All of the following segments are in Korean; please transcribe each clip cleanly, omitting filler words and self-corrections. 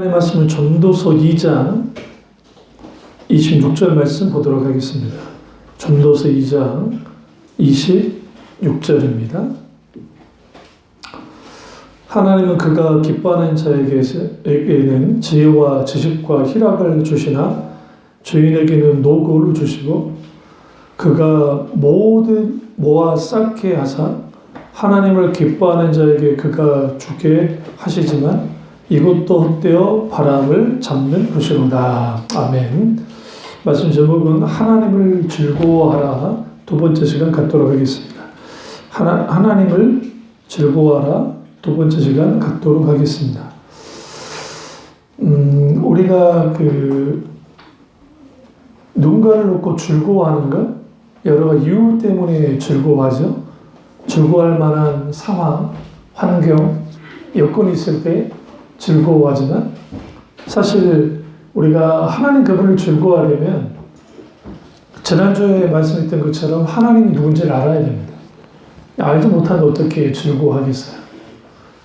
하나님의 말씀은 전도서 2장 26절 말씀 보도록 하겠습니다. 전도서 2장 26절입니다. 하나님은 그가 기뻐하는 자에게는 지혜와 지식과 희락을 주시나 죄인에게는 노고를 주시고 그가 모든 모아 쌓게 하사 하나님을 기뻐하는 자에게 그가 주게 하시지만 이것도 헛되어 바람을 잡는 것이로다. 아멘. 말씀 제목은 하나님을 즐거워하라. 두 번째 시간 갖도록 하겠습니다. 하나님을 즐거워하라. 두 번째 시간 갖도록 하겠습니다. 우리가 누군가를 놓고 즐거워하는 것, 여러 가지 이유 때문에 즐거워하죠. 즐거워할 만한 상황, 환경, 여건이 있을 때 즐거워하지만 사실 우리가 하나님 그분을 즐거워하려면 지난주에 말씀했던 것처럼 하나님이 누군지를 알아야 됩니다. 알지 못하면 어떻게 즐거워하겠어요.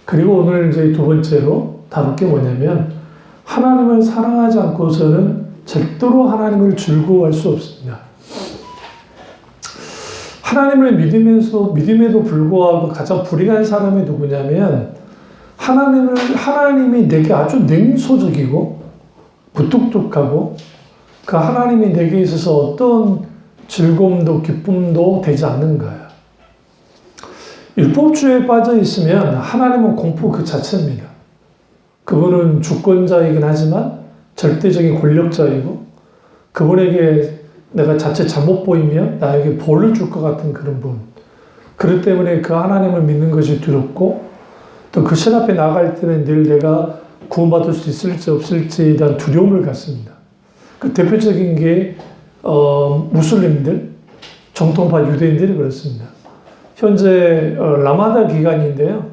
그리고 오늘 이제 두 번째로 다룰 게 뭐냐면 하나님을 사랑하지 않고서는 절대로 하나님을 즐거워할 수 없습니다. 하나님을 믿음에도 불구하고 가장 불행한 사람이 누구냐면 하나님이 내게 아주 냉소적이고 무뚝뚝하고 그 하나님이 내게 있어서 어떤 즐거움도 기쁨도 되지 않는 거예요. 율법주의에 빠져 있으면 하나님은 공포 그 자체입니다. 그분은 주권자이긴 하지만 절대적인 권력자이고 그분에게 내가 자체 잘못 보이면 나에게 벌을 줄 것 같은 그런 분. 그렇기 때문에 그 하나님을 믿는 것이 두렵고 또 그 신 앞에 나갈 때는 늘 내가 구원받을 수 있을지 없을지에 대한 두려움을 갖습니다. 그 대표적인 게 무슬림들, 정통파 유대인들이 그렇습니다. 현재 라마단 기간인데요.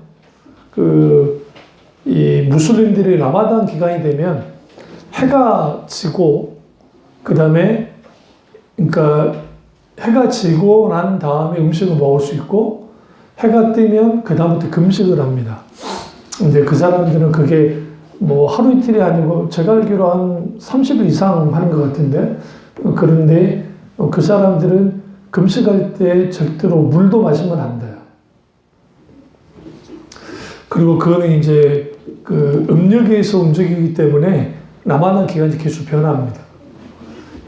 이 무슬림들이 라마단 기간이 되면 해가 지고 그러니까 해가 지고 난 다음에 음식을 먹을 수 있고 해가 뜨면 그 다음부터 금식을 합니다. 근데 그 사람들은 그게 뭐 하루 이틀이 아니고 제가 알기로 한 30일 이상 하는 것 같은데 그런데 그 사람들은 금식할 때 절대로 물도 마시면 안 돼요. 그리고 그거는 이제 음력에서 움직이기 때문에 라마단 기간이 계속 변합니다.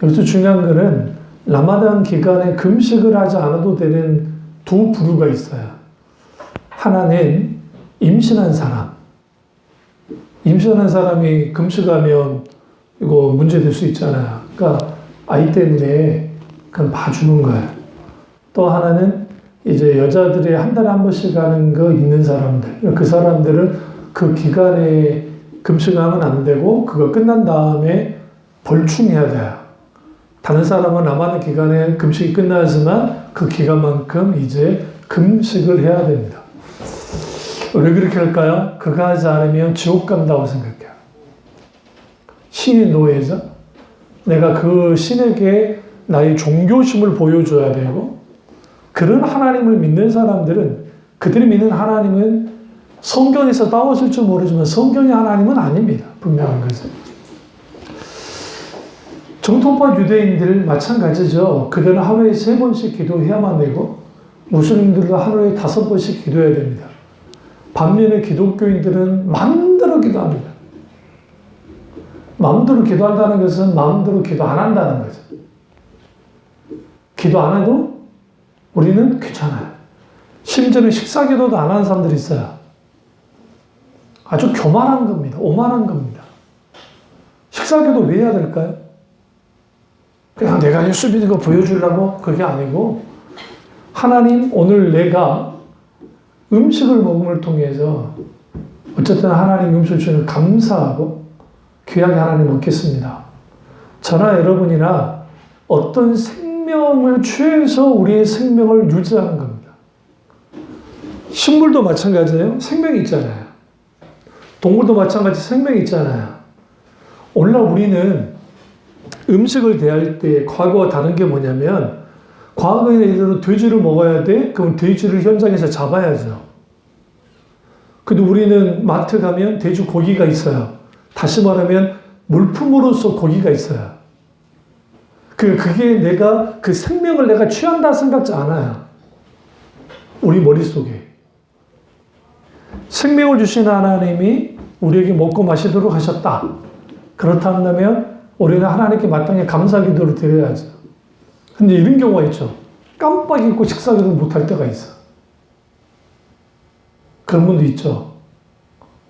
여기서 중요한 거는 라마단 기간에 금식을 하지 않아도 되는 두 부류가 있어요. 하나는 임신한 사람. 임신한 사람이 금식하면 이거 문제될 수 있잖아요. 그러니까 아이 때문에 그냥 봐주는 거예요. 또 하나는 이제 여자들이 한 달에 한 번씩 하는 거 있는 사람들. 그 사람들은 그 기간에 금식하면 안 되고 그거 끝난 다음에 벌충해야 돼요. 다른 사람은 라마단 기간에 금식이 끝나지만 그 기간만큼 이제 금식을 해야 됩니다. 왜 그렇게 할까요? 그거 하지 않으면 지옥 간다고 생각해요. 신이 노예죠. 내가 그 신에게 나의 종교심을 보여줘야 되고 그런 하나님을 믿는 사람들은 그들이 믿는 하나님은 성경에서 따왔을 줄 모르지만 성경의 하나님은 아닙니다. 분명한 것은. 정통파 유대인들 마찬가지죠. 그들은 하루에 3번씩 기도해야만 되고 무슬림들도 하루에 5번씩 기도해야 됩니다. 반면에 기독교인들은 마음대로 기도합니다. 마음대로 기도한다는 것은 마음대로 기도 안 한다는 거죠. 기도 안 해도 우리는 괜찮아요. 심지어는 식사 기도도 안 하는 사람들이 있어요. 아주 교만한 겁니다. 오만한 겁니다. 식사 기도 왜 해야 될까요? 그냥 내가 예수 믿는 거 보여주려고 그게 아니고 하나님 오늘 내가 음식을 먹음을 통해서 어쨌든 하나님 음식을 주시는 감사하고 귀하게 하나님 먹겠습니다. 저나 여러분이나 어떤 생명을 취해서 우리의 생명을 유지하는 겁니다. 식물도 마찬가지예요. 생명이 있잖아요. 동물도 마찬가지 생명이 있잖아요. 오늘날 우리는 음식을 대할 때 과거와 다른 게 뭐냐면 과거에는 예를 들어 돼지를 먹어야 돼? 그럼 돼지를 현장에서 잡아야죠. 근데 우리는 마트 가면 돼지 고기가 있어요. 다시 말하면 물품으로서 고기가 있어요. 그게 내가 그 생명을 내가 취한다 생각지 않아요. 우리 머릿속에. 생명을 주신 하나님이 우리에게 먹고 마시도록 하셨다. 그렇다면 우리는 하나님께 마땅히 감사 기도를 드려야죠. 근데 이런 경우가 있죠. 깜빡 잊고 식사 기도 못할 때가 있어. 그런 분도 있죠.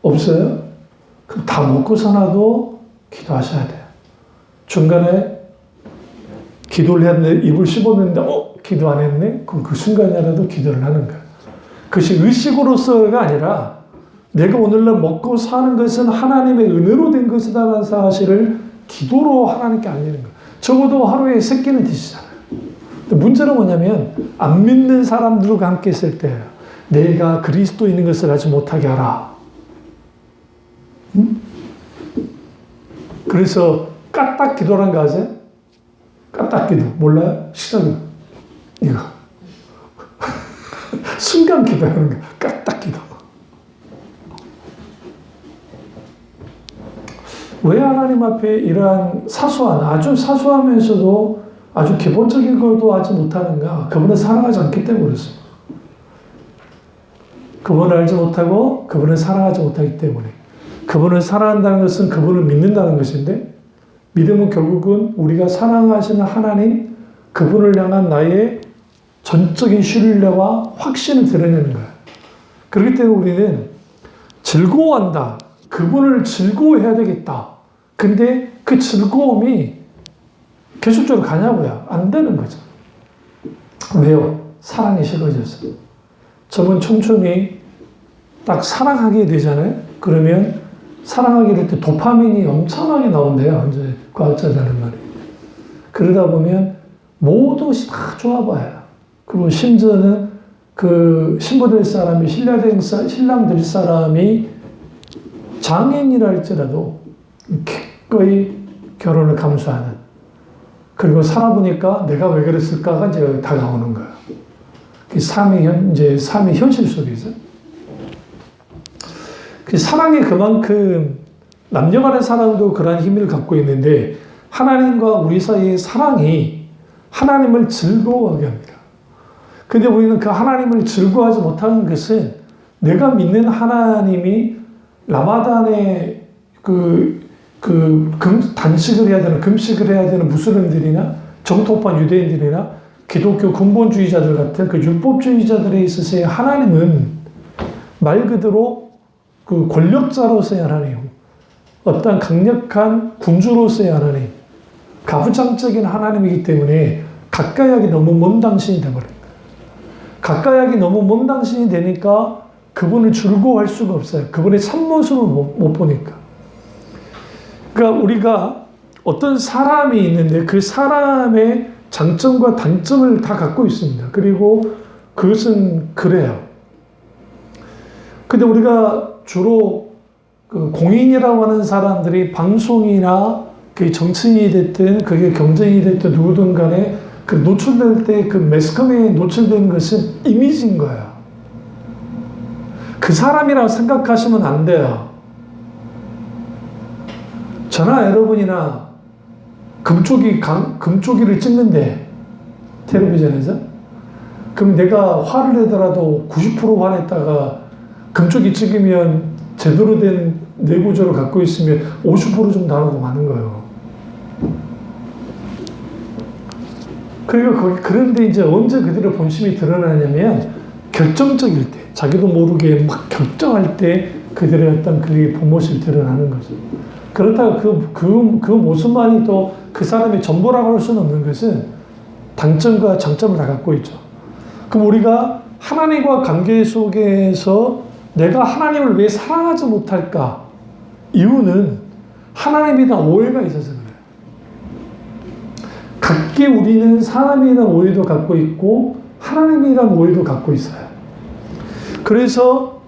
없어요? 그럼 다 먹고서나도 기도하셔야 돼요. 중간에 기도를 했는데 입을 씹었는데 기도 안 했네? 그럼 그 순간이라도 기도를 하는 거예요. 그것이 의식으로서가 아니라 내가 오늘날 먹고 사는 것은 하나님의 은혜로 된 것이다라는 사실을 기도로 하나님께 알리는 거예요. 적어도 하루에 3끼는 드시잖아요. 근데 문제는 뭐냐면 안 믿는 사람들과 함께 있을 때 내가 그리스도인인 것을 알지 못하게 하라. 응? 그래서 까딱 기도라는 거 아세요? 까딱 기도 몰라요? 식사기도 이거 순간 기도하는 거 까딱 기도. 왜 하나님 앞에 이러한 사소한 아주 사소하면서도 아주 기본적인 것도 하지 못하는가? 그분을 사랑하지 않기 때문에 그렇습니다. 그분을 알지 못하고 그분을 사랑하지 못하기 때문에. 그분을 사랑한다는 것은 그분을 믿는다는 것인데 믿음은 결국은 우리가 사랑하시는 하나님 그분을 향한 나의 전적인 신뢰와 확신을 드러내는 거예요. 그렇기 때문에 우리는 즐거워한다. 그분을 즐거워해야 되겠다. 근데 그 즐거움이 계속적으로 가냐고요? 안 되는 거죠. 왜요? 사랑이 식어져서. 저는 청춘이 딱 사랑하게 되잖아요. 그러면 사랑하게 될 때 도파민이 엄청나게 나온대요. 이제 과학자들은 말이에요. 그러다 보면 모든 것이 다 좋아 보여요. 그리고 심지어는 그 신부 될 사람이 신랑 될 사람이 장애인이라 할지라도 기꺼이 결혼을 감수하는. 그리고 살아보니까 내가 왜 그랬을까가 이제 다가오는 거예요. 삶의 현실 속에서. 그 사랑이 그만큼 남녀 간의 사랑도 그러한 힘을 갖고 있는데 하나님과 우리 사이의 사랑이 하나님을 즐거워하게 합니다. 근데 우리는 그 하나님을 즐거워하지 못하는 것은 내가 믿는 하나님이 라마단에 단식을 해야 되는, 금식을 해야 되는 무슬림들이나 정통파 유대인들이나 기독교 근본주의자들 같은 그 율법주의자들에 있어서의 하나님은 말 그대로 그 권력자로서의 하나님, 어떤 강력한 군주로서의 하나님, 가부장적인 하나님이기 때문에 가까이 하기 너무 먼 당신이 되어버립니다. 가까이 하기 너무 먼 당신이 되니까 그분을 즐거워할 수가 없어요. 그분의 참모습을 못 보니까. 그러니까 우리가 어떤 사람이 있는데 그 사람의 장점과 단점을 다 갖고 있습니다. 그리고 그것은 그래요. 근데 우리가 주로 그 공인이라고 하는 사람들이 방송이나 그게 정치인이 됐든 그게 경제인이 됐든 누구든 간에 그 노출될 때 그 매스컴에 노출된 것은 이미지인 거예요. 그 사람이라고 생각하시면 안 돼요. 저나 여러분이나 금쪽이를 찍는데 텔레비전에서 그럼 내가 화를 내더라도 90% 화냈다가 금쪽이 찍으면 제대로 된 뇌구조를 갖고 있으면 50% 정도 하고 마는 거예요. 그런데 이제 언제 그들의 본심이 드러나냐면 결정적일 때, 자기도 모르게 막 결정할 때 그들의 어떤 그 본모습이 드러나는 거죠. 그렇다고 그 모습만이 또 그 사람의 전부라고 할 수는 없는 것은 단점과 장점을 다 갖고 있죠. 그럼 우리가 하나님과 관계 속에서 내가 하나님을 왜 사랑하지 못할까? 이유는 하나님에 대한 오해가 있어서 그래요. 각기 우리는 사람에 대한 오해도 갖고 있고 하나님에 대한 오해도 갖고 있어요. 그래서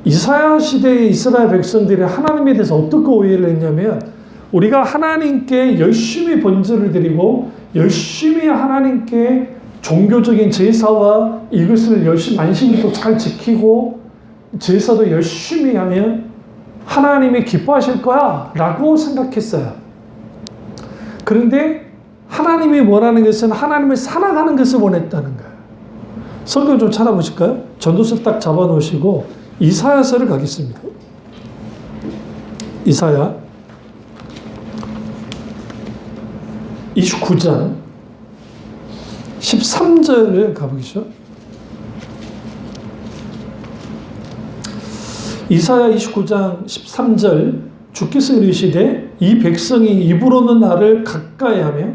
이사야 시대의 이스라엘 백성들이 하나님에 대해서 어떻게 오해를 했냐면 우리가 하나님께 열심히 번제를 드리고 열심히 하나님께 종교적인 제사와 이것을 열심히 안식일도 잘 지키고 제사도 열심히 하면 하나님이 기뻐하실 거야 라고 생각했어요. 그런데 하나님이 원하는 것은 하나님을 사랑하는 것을 원했다는 거예요. 성경 좀 찾아보실까요? 전도서 딱 잡아놓으시고 이사야서를 가겠습니다. 이사야 29장 13절을 가보시죠. 이사야 29장 13절 주께서 이르시되 이 백성이 입으로는 나를 가까이하며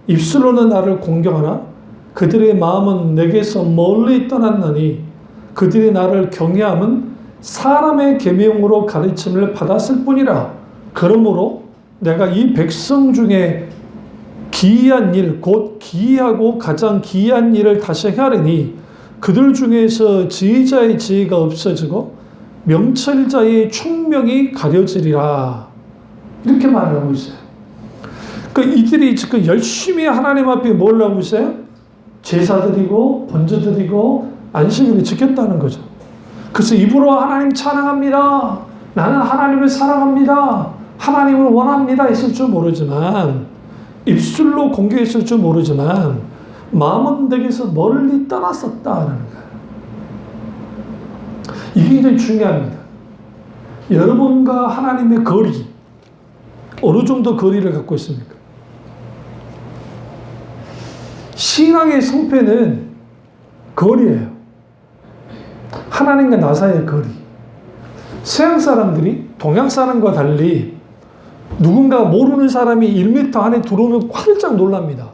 입술로는 나를 공경하나 그들의 마음은 내게서 멀리 떠났나니 그들이 나를 경외함은 사람의 계명으로 가르침을 받았을 뿐이라. 그러므로 내가 이 백성 중에 기이한 일, 곧 기이하고 가장 기이한 일을 다시 하리니 그들 중에서 지혜자의 지혜가 없어지고 명철자의 총명이 가려지리라. 이렇게 말하고 있어요. 이들이 지금 열심히 하나님 앞에 뭘 하고 있어요? 제사드리고 번제드리고 안식일을 지켰다는 거죠. 그래서 입으로 하나님 찬양합니다. 나는 하나님을 사랑합니다. 하나님을 원합니다. 했을 줄 모르지만 입술로 공개했을 줄 모르지만 마음은 내게서 멀리 떠났었다는 거예요. 이게 굉장히 중요합니다. 여러분과 하나님의 거리, 어느 정도 거리를 갖고 있습니까? 신앙의 성패는 거리예요. 하나님과 나 사이의 거리. 서양 사람들이 동양 사람과 달리 누군가 모르는 사람이 1m 안에 들어오면 활짝 놀랍니다.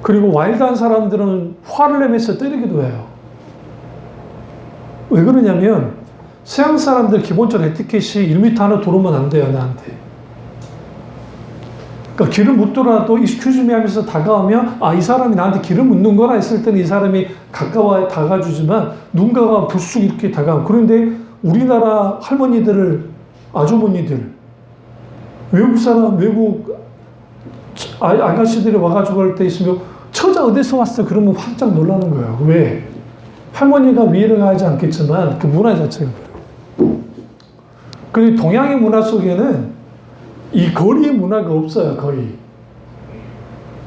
그리고 와일드한 사람들은 화를 내면서 때리기도 해요. 왜 그러냐면 서양 사람들 기본적으로 에티켓이 1m 안에 들어오면 안 돼요, 나한테. 그러니까 길을 묻더라도 excuse me 하면서 다가오면 이 사람이 나한테 길을 묻는 거나 했을 때는 이 사람이 가까워 다가주지만 누군가가 불쑥 이렇게 다가오고. 그런데 우리나라 할머니들을, 아주머니들, 외국 사람, 외국 아가씨들이 와가지고 할 때 있으면 처자 어디서 왔어? 그러면 활짝 놀라는 거예요. 왜? 할머니가 위해를 가하지 않겠지만 그 문화 자체가 그래요. 그리고 동양의 문화 속에는 이 거리의 문화가 없어요.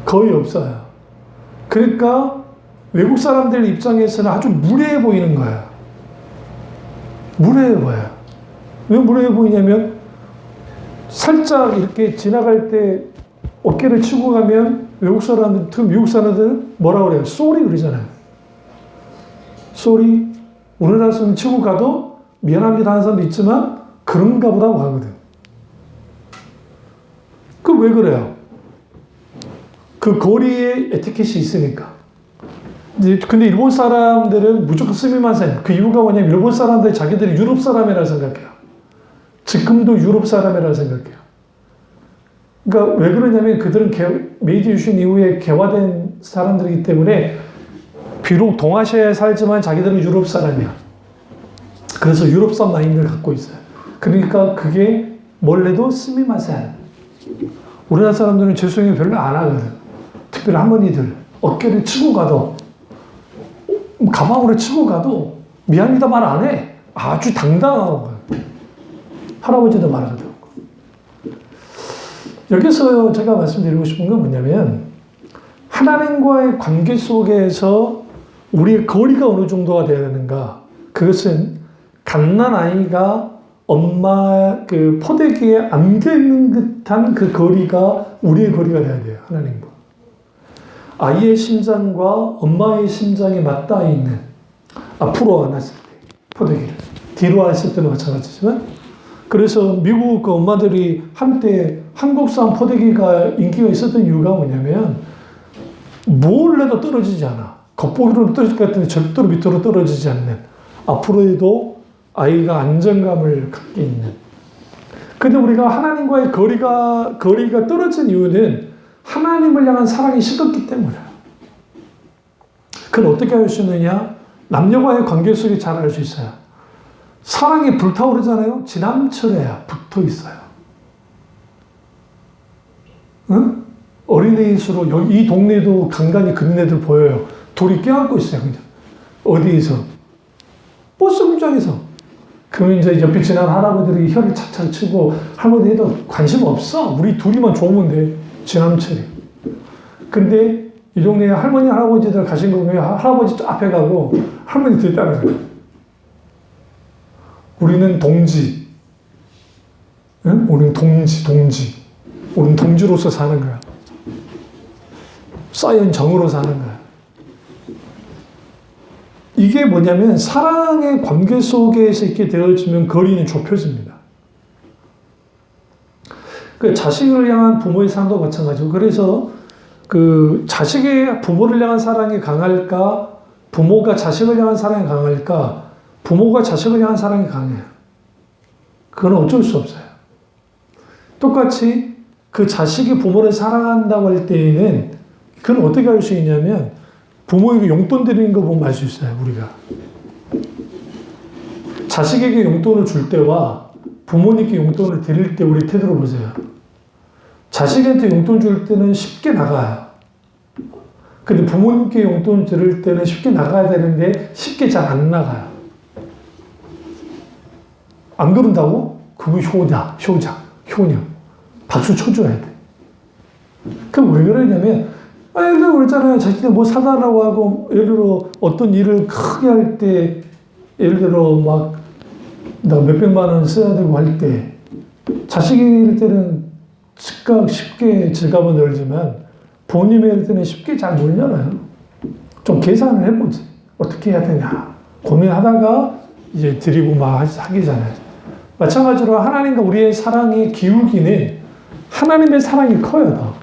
거의 없어요. 그러니까 외국 사람들 입장에서는 아주 무례해 보이는 거예요. 무례해 보여요. 왜 무례해 보이냐면 살짝 이렇게 지나갈 때 어깨를 치고 가면 외국 사람들은 뭐라 그래요? 쏘리 그러잖아요. 쏘리. 우리나라 사람 치고 가도 미안합니다 하는 사람도 있지만 그런가 보다 하거든. 왜 그래요? 그 거리에 에티켓이 있으니까. 근데 일본 사람들은 무조건 스미마센. 그 이유가 뭐냐면 일본 사람들이 자기들이 유럽 사람이라 생각해요. 지금도 유럽 사람이라 생각해요. 그러니까 왜 그러냐면 그들은 메이지 유신 이후에 개화된 사람들이기 때문에 비록 동아시아에 살지만 자기들은 유럽 사람이야. 그래서 유럽산 마인드를 갖고 있어요. 그러니까 그게 뭘 해도 스미마센. 우리나라 사람들은 죄송해요 별로 안 하거든. 특별히 할머니들 어깨를 치고 가도 가방으로 치고 가도 미안합니다 말 안 해. 아주 당당하고. 할아버지도 말하거든. 여기서 제가 말씀드리고 싶은 건 뭐냐면 하나님과의 관계 속에서 우리의 거리가 어느 정도가 되어야 되는가. 그것은 갓난아이가 엄마 그 포대기에 안겨있는 듯한 그 거리가 우리의 거리가 돼야 돼요. 하나님과. 아이의 심장과 엄마의 심장이 맞닿아 있는, 앞으로 안았을 때 포대기를 뒤로 안았을 때도 마찬가지지만, 그래서 미국 그 엄마들이 한때 한국산 포대기가 인기가 있었던 이유가 뭐냐면 뭘 해도 떨어지지 않아. 겉보기로는 떨어질 것 같은데 절대로 밑으로 떨어지지 않는, 앞으로에도 아이가 안정감을 갖게 있는. 근데 우리가 하나님과의 거리가 떨어진 이유는 하나님을 향한 사랑이 식었기 때문이에요. 그걸 어떻게 알 수 있느냐? 남녀와의 관계 속에 잘 알 수 있어요. 사랑이 불타오르잖아요. 지남철에야 붙어 있어요. 응? 어린이일수록 여기 이 동네도 간간히 그런 애들 보여요. 둘이 껴안고 있어요. 그냥 어디에서? 버스 공장에서. 그러면 이제 옆에 지나는 할아버지들이 혀를 착착 치고 할머니도 관심 없어. 우리 둘이만 좋으면 돼. 지나치래. 근데 이 동네에 할머니, 할아버지들 가신 거 보면 할아버지 앞에 가고 할머니 뒤에 따라가요. 우리는 동지. 응? 우리는 동지. 우리는 동지로서 사는 거야. 쌓인 정으로 사는 거야. 이게 뭐냐면 사랑의 관계 속에서 있게 되어지면 거리는 좁혀집니다. 그 자식을 향한 부모의 사랑도 마찬가지고 그래서 그 자식의 부모를 향한 사랑이 강할까 부모가 자식을 향한 사랑이 강할까 부모가 자식을 향한 사랑이 강해요. 그건 어쩔 수 없어요. 똑같이 그 자식이 부모를 사랑한다고 할 때에는 그건 어떻게 할 수 있냐면 부모에게 용돈 드리는 거 보면 알 수 있어요, 우리가. 자식에게 용돈을 줄 때와 부모님께 용돈을 드릴 때 우리 태도를 보세요. 자식한테 용돈 줄 때는 쉽게 나가요. 근데 부모님께 용돈 드릴 때는 쉽게 나가야 되는데 쉽게 잘 안 나가요. 안 그런다고? 그거 효녀. 박수 쳐줘야 돼. 그럼 왜 그러냐면 예를 들어 그랬잖아요. 자신이 뭐 사달라고 하고 예를 들어 어떤 일을 크게 할 때 예를 들어 막 나 몇백만 원 써야 되고 할 때 자식일 때는 즉각 쉽게 지갑은 열지만 부모님일 때는 쉽게 잘 못 열어요. 좀 계산을 해보지. 어떻게 해야 되냐 고민하다가 이제 드리고 막 하기잖아요. 마찬가지로 하나님과 우리의 사랑의 기울기는 하나님의 사랑이 커요. 더.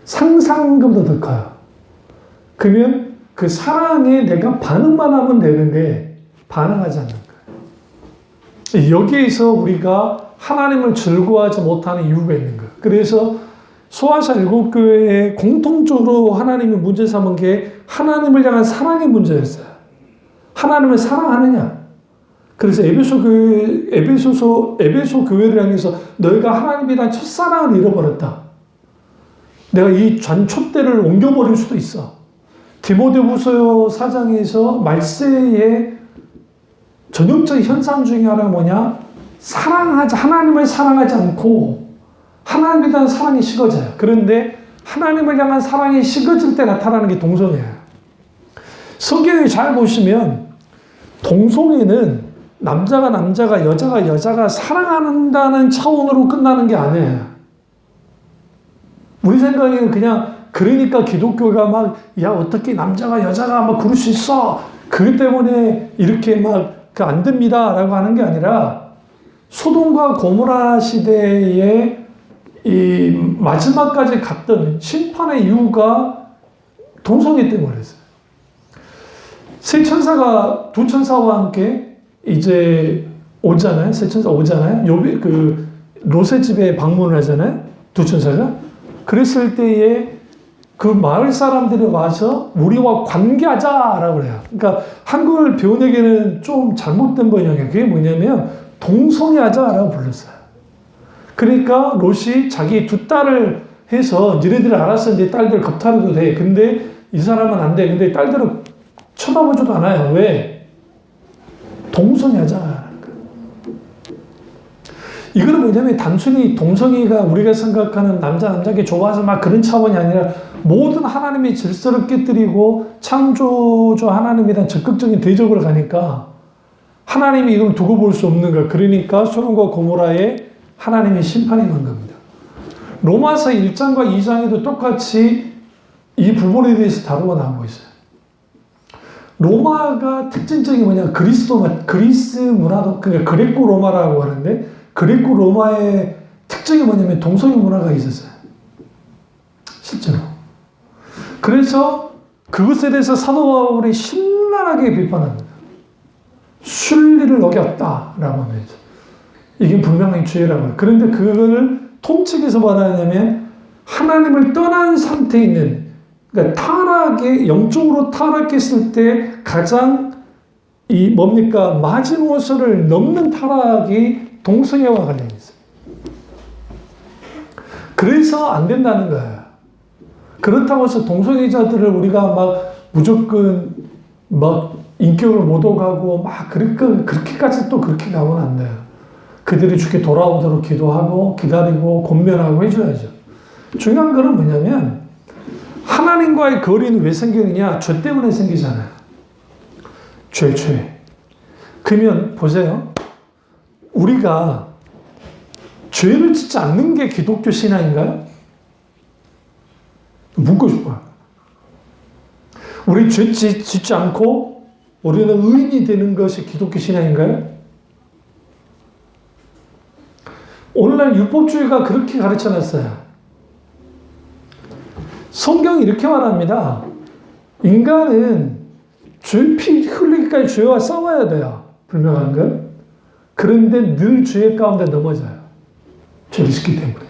상상보다 더 커요. 그러면 그 사랑에 내가 반응만 하면 되는데 반응하지 않는 거예요. 여기에서 우리가 하나님을 즐거워하지 못하는 이유가 있는 거예요. 그래서 소아시아 7교회에 공통적으로 하나님이 문제 삼은 게 하나님을 향한 사랑의 문제였어요. 하나님을 사랑하느냐? 그래서 에베소 교회를 향해서 너희가 하나님에 대한 첫사랑을 잃어버렸다. 내가 이 촛대를 옮겨버릴 수도 있어. 디모데후서 4장에서 말세의 전형적인 현상 중에 하나가 뭐냐? 하나님을 사랑하지 않고 하나님에 대한 사랑이 식어져요. 그런데 하나님을 향한 사랑이 식어질 때 나타나는 게 동성애예요. 성경에 잘 보시면 동성애는 남자가 여자가 사랑한다는 차원으로 끝나는 게 아니에요. 우리 생각에는 그냥 그러니까 기독교가 막 야 어떻게 남자가 여자가 막 그럴 수 있어 그것 때문에 이렇게 막 안 됩니다 라고 하는 게 아니라 소돔과 고모라 시대의 이 마지막까지 갔던 심판의 이유가 동성애 때문이었어요. 세 천사가 두 천사와 함께 이제 오잖아요. 세 천사 오잖아요. 그 롯의 집에 방문을 하잖아요. 두 천사가. 그랬을 때에 그 마을 사람들이 와서 우리와 관계하자라고 그래요. 그러니까 한글 변역에는 좀 잘못된 번역이에요. 그게 뭐냐면 동성애하자라고 불렀어요. 그러니까 롯이 자기 두 딸을 해서 니네들이 알아서 이제 딸들 겁탈해도 돼. 근데 이 사람은 안 돼. 근데 딸들은 쳐다보지도 않아요. 왜? 동성애하자. 이거는 뭐냐면 단순히 동성애가 우리가 생각하는 남자에게 좋아서 막 그런 차원이 아니라 모든 하나님의 질서를 깨뜨리고 창조주 하나님에 대한 적극적인 대적으로 가니까 하나님이 이걸 두고 볼 수 없는 거야. 그러니까 소돔과 고모라에 하나님의 심판이 난 겁니다. 로마서 1장과 2장에도 똑같이 이 부분에 대해서 다루고 나오고 있어요. 로마가 특징적인 뭐냐? 그리스 문화도, 그러니까 그레코 로마라고 하는데 그레코 로마의 특징이 뭐냐면 동성애 문화가 있었어요. 실제로. 그래서 그것에 대해서 사도 바울이 신랄하게 비판합니다. 순리를 어겼다라고 하면서. 이게 분명히 죄라고 해요. 그런데 그걸 통칭해서 말하냐면 하나님을 떠난 상태에 있는, 그러니까 영적으로 타락했을 때 가장 마지노선을 넘는 타락이 동성애와 관련이 있어요. 그래서 안 된다는 거예요. 그렇다고 해서 동성애자들을 우리가 막 무조건 막 인격을 모독하고 막 그렇게까지 또 그렇게 가면 안 돼요. 그들이 주께 돌아오도록 기도하고 기다리고 권면하고 해줘야죠. 중요한 거는 뭐냐면 하나님과의 거리는 왜 생기느냐? 죄 때문에 생기잖아요. 죄. 그러면 보세요. 우리가 죄를 짓지 않는 게 기독교 신앙인가요? 묻고 싶어요. 우리 죄 짓지 않고 우리는 의인이 되는 것이 기독교 신앙인가요? 오늘날 율법주의가 그렇게 가르쳐놨어요. 성경이 이렇게 말합니다. 인간은 피 흘리기까지 죄와 싸워야 돼요. 분명한 건. 그런데 늘 죄 가운데 넘어져요. 죄를 짓기 때문에.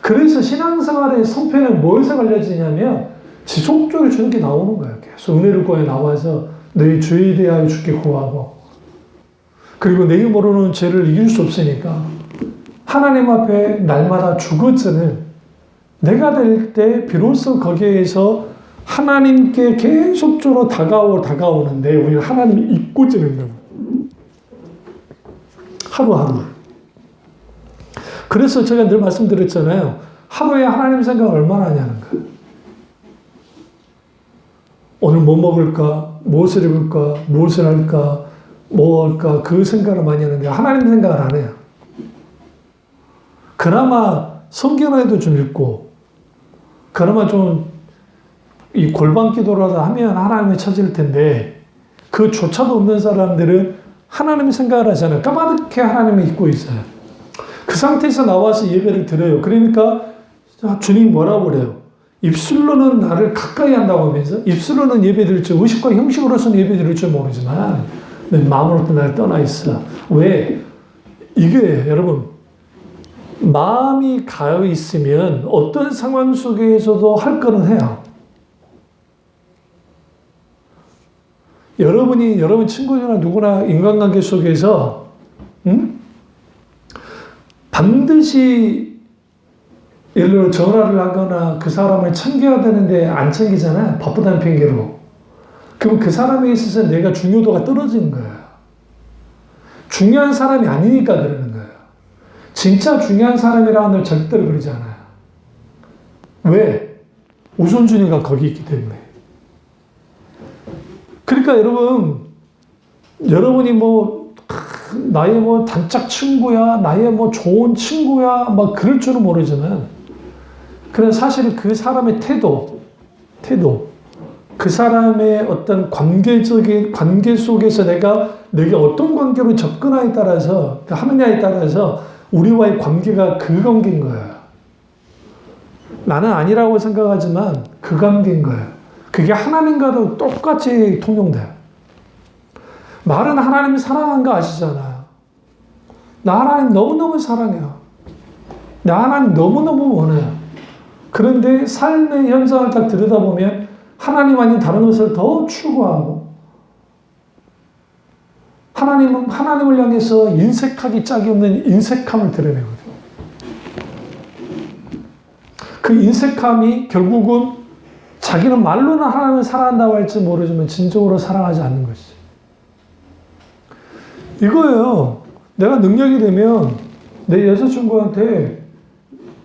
그래서 신앙생활의 성패는 뭐에서 갈려지냐면 지속적으로 주는 게 나오는 거예요. 계속 은혜를 구하여 나와서 너희 죄에 대하여 주께 구하고 그리고 내 힘으로는 죄를 이길 수 없으니까 하나님 앞에 날마다 죽어지는 내가 될 때 비로소 거기에서 하나님께 계속적으로 다가오는데 우리는 하나님이 잊고 지는 거예요. 하루하루. 그래서 제가 늘 말씀드렸잖아요. 하루에 하나님 생각을 얼마나 하냐는 거예요. 오늘 뭐 먹을까? 무엇을 입을까? 무엇을 할까? 뭐 할까? 그 생각을 많이 하는데 하나님 생각을 안 해요. 그나마 성경에도 좀 읽고 그나마 좀 이 골방 기도라도 하면 하나님이 찾을 텐데 그조차도 없는 사람들은 하나님 생각을 하잖아요. 까마득히 하나님을 잊고 있어요. 그 상태에서 나와서 예배를 드려요. 그러니까 주님 뭐라고 그래요? 입술로는 나를 가까이 한다고 하면서 입술로는 예배 드릴 줄 의식과 형식으로서는 예배 드릴 줄 모르지만 내 마음으로부터 나를 떠나 있어. 왜? 이게 여러분 마음이 가여 있으면 어떤 상황 속에서도 할 거는 해요. 여러분 친구나 누구나 인간관계 속에서 반드시 예를 들어 전화를 하거나 그 사람을 챙겨야 되는데 안 챙기잖아요. 바쁘다는 핑계로. 그럼 그 사람에 있어서 내가 중요도가 떨어지는 거예요. 중요한 사람이 아니니까 그러는 거예요. 진짜 중요한 사람이라 하면 절대로 그러지 않아요. 왜? 우선순위가 거기 있기 때문에. 그러니까 여러분이 나의 단짝 친구야, 나의 좋은 친구야, 그럴 줄은 모르지만, 그냥 사실은 그 사람의 태도, 그 사람의 어떤 관계 속에서 내가 어떤 관계로 하느냐에 따라서 우리와의 관계가 그 관계인 거예요. 나는 아니라고 생각하지만 그 관계인 거예요. 그게 하나님과도 똑같이 통용돼요. 말은 하나님 사랑한 거 아시잖아요. 나 하나님 너무너무 사랑해요. 나 하나님 너무너무 원해요. 그런데 삶의 현장을 딱 들여다보면 하나님 아닌 다른 것을 더 추구하고 하나님을 향해서 인색하기 짝이 없는 인색함을 드러내거든요. 그 인색함이 결국은 자기는 말로는 하나님을 사랑한다고 할지 모르지만 진정으로 사랑하지 않는 것이죠. 이거예요. 내가 능력이 되면 내 여자친구한테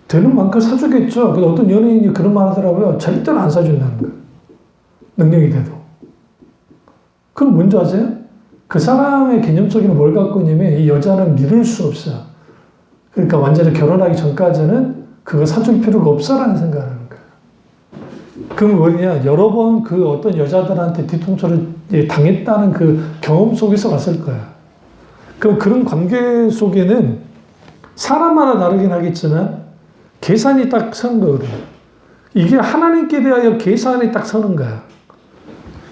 되는 만큼 사주겠죠. 근데 어떤 연예인이 그런 말 하더라고요. 절대로 안 사준다는 거예요. 능력이 돼도. 그럼 뭔지 아세요? 그 사람의 개념적인 뭘 갖고 있냐면 이 여자는 믿을 수 없어요. 그러니까 완전히 결혼하기 전까지는 그거 사줄 필요가 없어라는 생각을 하는 거예요. 그럼 뭐냐? 여러 번 그 어떤 여자들한테 뒤통수를 당했다는 그 경험 속에서 왔을 거야. 그럼 그런 관계 속에는 사람마다 다르긴 하겠지만 계산이 딱 서는 거거든요. 이게 하나님께 대하여 계산이 딱 서는 거야.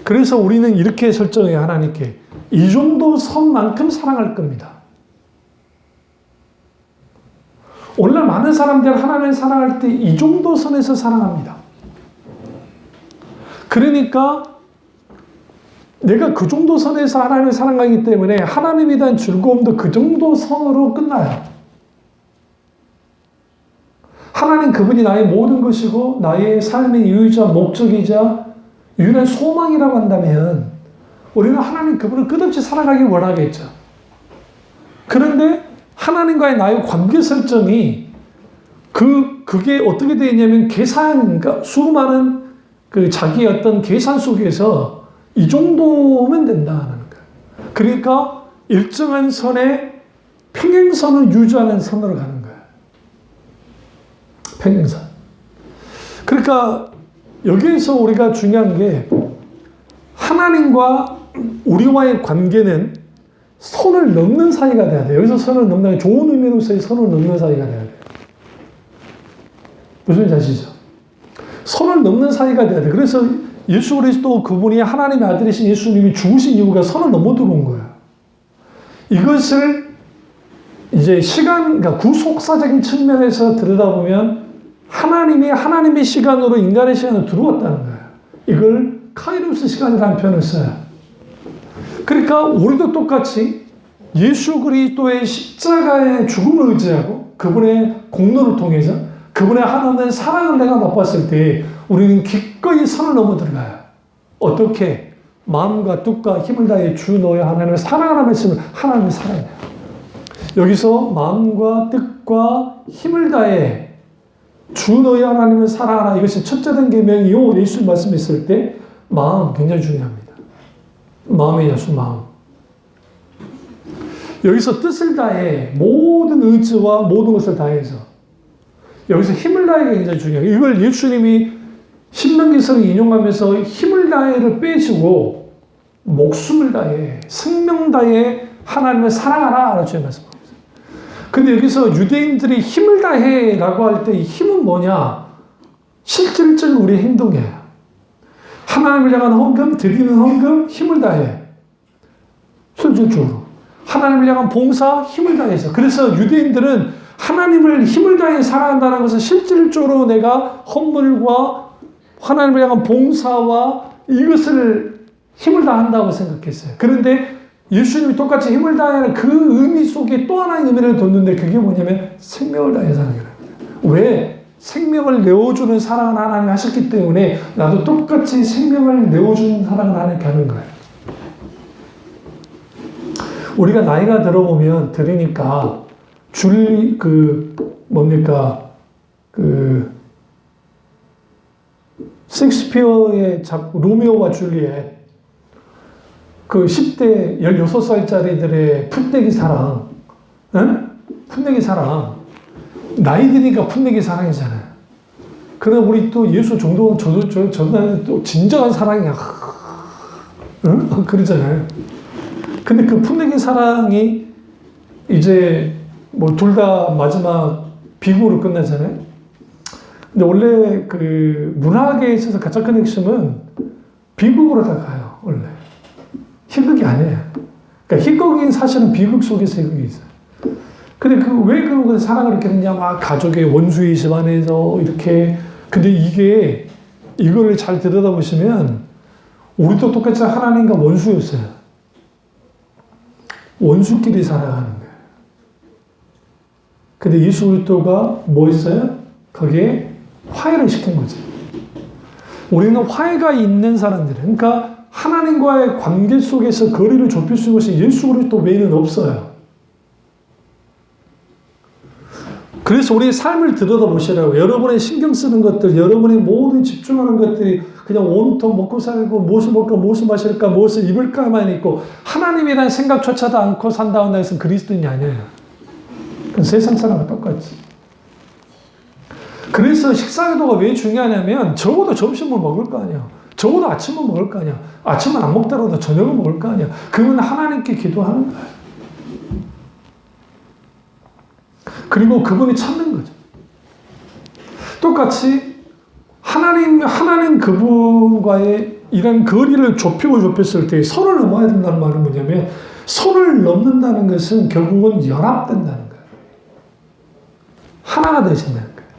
그래서 우리는 이렇게 설정해요. 하나님께. 이 정도 선만큼 사랑할 겁니다. 오늘날 많은 사람들이 하나님을 사랑할 때 이 정도 선에서 사랑합니다. 그러니까 내가 그 정도 선에서 하나님을 사랑하기 때문에 하나님에 대한 즐거움도 그 정도 선으로 끝나요. 하나님 그분이 나의 모든 것이고 나의 삶의 이유이자 목적이자 유일한 소망이라고 한다면 우리는 하나님 그분을 끝없이 사랑하기 원하겠죠. 그런데 하나님과의 나의 관계 설정이 그게 어떻게 되어 있냐면 그러니까 수많은 그 자기의 어떤 계산 속에서 이 정도면 된다는 거예요. 그러니까 일정한 선에 평행선을 유지하는 선으로 가는 거예요. 평행선. 그러니까 여기에서 우리가 중요한 게 하나님과 우리와의 관계는 선을 넘는 사이가 돼야 돼요. 여기서 선을 넘는 게 좋은 의미로서의 선을 넘는 사이가 돼야 돼요. 무슨 말인지 아시죠? 선을 넘는 사이가 돼야 돼요. 그래서 예수 그리스도 그분이 하나님의 아들이신 예수님이 죽으신 이유가 선을 넘어 들어온 거예요. 이것을 이제 그러니까 구속사적인 측면에서 들여다보면 하나님의 시간으로 인간의 시간으로 들어왔다는 거예요. 이걸 카이로스 시간이라는 표현을 써요. 그러니까 우리도 똑같이 예수 그리스도의 십자가의 죽음을 의지하고 그분의 공로를 통해서 그분의 하나님의 사랑을 내가 맛봤을 때 우리는 기꺼이 선을 넘어 들어가요. 어떻게? 마음과 뜻과 힘을 다해 주 너의 하나님을 사랑하라 말씀을 하나님을 사랑해요. 여기서 마음과 뜻과 힘을 다해 주 너의 하나님을 사랑하라. 이것이 첫째 된 계명이요. 예수 말씀했을 때 마음 굉장히 중요합니다. 마음의 야수 마음. 여기서 뜻을 다해 모든 의지와 모든 것을 다해서 여기서 힘을 다해가 굉장히 중요해요. 이걸 예수님이 신명기서를 인용하면서 힘을 다해를 빼시고 목숨을 다해 생명 다해 하나님을 사랑하라 라고 말씀합니다. 근데 여기서 유대인들이 힘을 다해라고 할 때 이 힘은 뭐냐? 실질적인 우리의 행동이에요. 하나님을 향한 헌금, 드리는 헌금, 힘을 다해. 실질적으로. 하나님을 향한 봉사, 힘을 다해서. 그래서 유대인들은 하나님을 힘을 다해 사랑한다는 것은 실질적으로 내가 헌물과 하나님을 향한 봉사와 이것을 힘을 다한다고 생각했어요. 그런데 예수님이 똑같이 힘을 다하는 그 의미 속에 또 하나의 의미를 뒀는데 그게 뭐냐면 생명을 다해 사랑이라는 거예요. 왜? 생명을 내어주는 사랑을 하나님 하셨기 때문에 나도 똑같이 생명을 내어주는 사랑을 하나님께 하는 거예요. 우리가 나이가 들어보면 들으니까 섹스피어의 로미오와 줄리엣 그 10대 16살짜리들의 풋내기 사랑, 응? 풋내기 사랑. 나이 드니까 풋내기 사랑이잖아요. 그러나 우리 또 예수 정도, 저는 또 진정한 사랑이야. 응? 그러잖아요. 근데 그 풋내기 사랑이 이제 뭐 둘 다 마지막 비극으로 끝나잖아요. 근데 원래 그 문학에 있어서 가짜 큰 핵심은 비극으로 다 가요, 원래. 희극이 아니에요. 그러니까 희극인 사실은 비극 속에서 희극이 있어요. 근데 왜 그런 사랑을 이렇게 했냐, 막 가족의 원수의 집안에서 이렇게. 근데 이거를 잘 들여다보시면 우리도 똑같이 하나님과 원수였어요. 원수끼리 살아가는 거예요. 근데 예수 그리스도가 뭐 했어요? 거기에 화해를 시킨 거죠. 우리는 화해가 있는 사람들, 그러니까 하나님과의 관계 속에서 거리를 좁힐 수 있는 것이 예수 그리스도 외에는 없어요. 그래서 우리의 삶을 들여다보시라고. 여러분의 신경 쓰는 것들, 여러분의 모든 집중하는 것들이 그냥 온통 먹고 살고 무엇을 먹을까, 무엇을 마실까, 무엇을 입을까만 있고 하나님에 대한 생각조차도 않고 산다고 해서 그리스도인이 아니에요. 그건 세상 사람과 똑같지. 그래서 식사기도가 왜 중요하냐면 적어도 점심을 먹을 거 아니야. 적어도 아침은 먹을 거 아니야. 아침은 안 먹더라도 저녁은 먹을 거 아니야. 그건 하나님께 기도하는 거야. 그리고 그분이 찾는 거죠. 똑같이 하나님 그분과의 이런 거리를 좁혔을 때 선을 넘어야 된다는 말은 뭐냐면 선을 넘는다는 것은 결국은 연합된다는 거예요. 하나가 되신다는 거예요.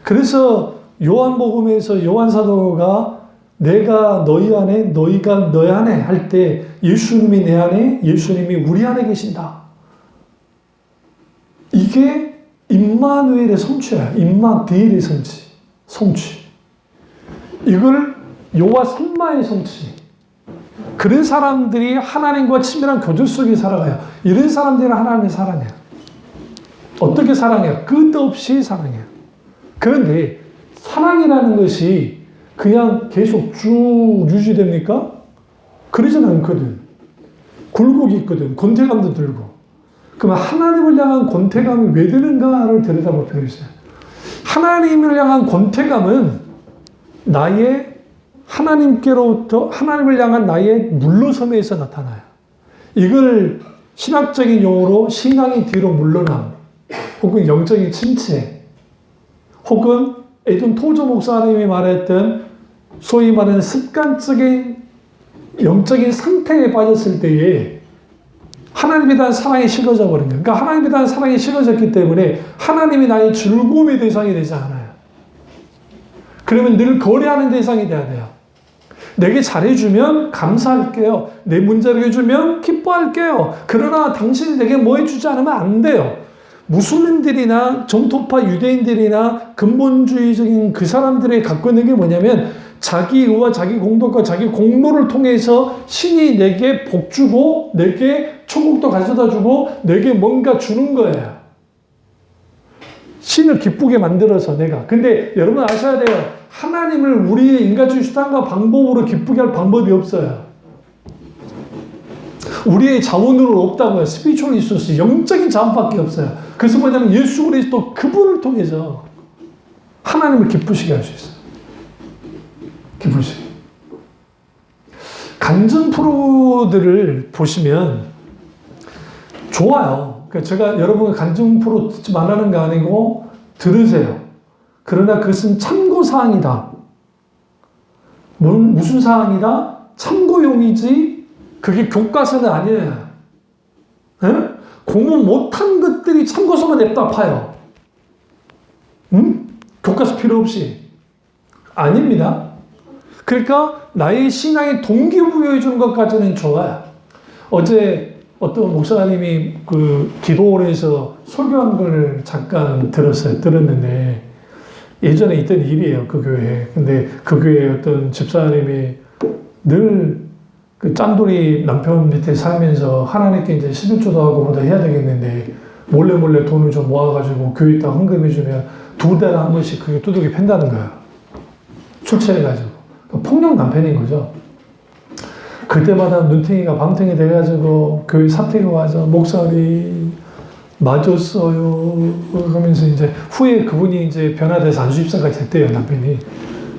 그래서 요한복음에서 요한사도가 내가 너희 안에 너희가 너희 안에 할 때 예수님이 내 안에 예수님이 우리 안에 계신다. 이게 임마누엘의 성취야. 임마디엘의 성취. 이걸 요와 산마의 성취. 그런 사람들이 하나님과 친밀한 교제 속에 살아가요. 이런 사람들은 하나님을 사랑해요. 어떻게 사랑해요? 끝없이 사랑해요. 그런데 사랑이라는 것이 그냥 계속 쭉 유지됩니까? 그러진 않거든. 굴곡이 있거든. 권태감도 들고. 그러면 하나님을 향한 권태감이 왜 드는가를 들여다볼 필요가 있어요. 하나님을 향한 권태감은 나의 하나님께로부터 하나님을 향한 나의 물러섬에서 나타나요. 이걸 신학적인 용어로 신앙의 뒤로 물러남, 혹은 영적인 침체, 혹은 에돈 토저 목사님이 말했던 소위 말하는 습관적인 영적인 상태에 빠졌을 때에 하나님에 대한 사랑이 식어져 버린 거예요. 그러니까 하나님에 대한 사랑이 식어졌기 때문에 하나님이 나의 즐거움의 대상이 되지 않아요. 그러면 늘 거래하는 대상이 돼야 돼요. 내게 잘해주면 감사할게요. 내 문제를 해주면 기뻐할게요. 그러나 당신이 내게 뭐 해주지 않으면 안 돼요. 무슬림들이나 정토파 유대인들이나 근본주의적인 그 사람들이 갖고 있는 게 뭐냐면 자기 의와 자기 공덕과 자기 공로를 통해서 신이 내게 복 주고 내게 천국도 가져다 주고 내게 뭔가 주는 거예요. 신을 기쁘게 만들어서 내가. 근데 여러분 아셔야 돼요. 하나님을 우리의 인간적인 수단과 방법으로 기쁘게 할 방법이 없어요. 우리의 자원으로 없다고요. 스피리추얼 리소스, 영적인 자원밖에 없어요. 그래서 뭐냐면 예수 그리스도 그분을 통해서 하나님을 기쁘시게 할 수 있어요. 기쁘시게. 간증 프로들을 보시면 좋아요. 그러니까 제가 여러분 간증 프로 듣지 말라는 거 아니고 들으세요. 그러나 그것은 참고사항이다. 무슨 사항이다? 참고용이지 그게 교과서는 아니에요. 에? 공부 못한 것들이 참고서만 냅다 파요. 응? 교과서 필요 없이. 아닙니다. 그러니까 나의 신앙에 동기부여해 주는 것까지는 좋아요. 어제 어떤 목사님이 그 기도원에서 설교한 걸 잠깐 들었는데 예전에 있던 일이에요. 그 교회에. 근데 그 교회에 어떤 집사님이 늘 그 짠돌이 남편 밑에 살면서 하나님께 이제 11조도 하고 뭐다 해야 되겠는데 몰래 돈을 좀 모아가지고 교회에다 헌금해주면 2달에 한 번씩 그게 두둑이 팬다는 거야. 술 취해가지고. 폭력 남편인 거죠. 그때마다 눈탱이가 밤탱이 돼가지고 교회 사택에 와서 목사님 맞았어요. 그러면서 이제 후에 그분이 이제 변화돼서 안수집사가 됐대요, 남편이.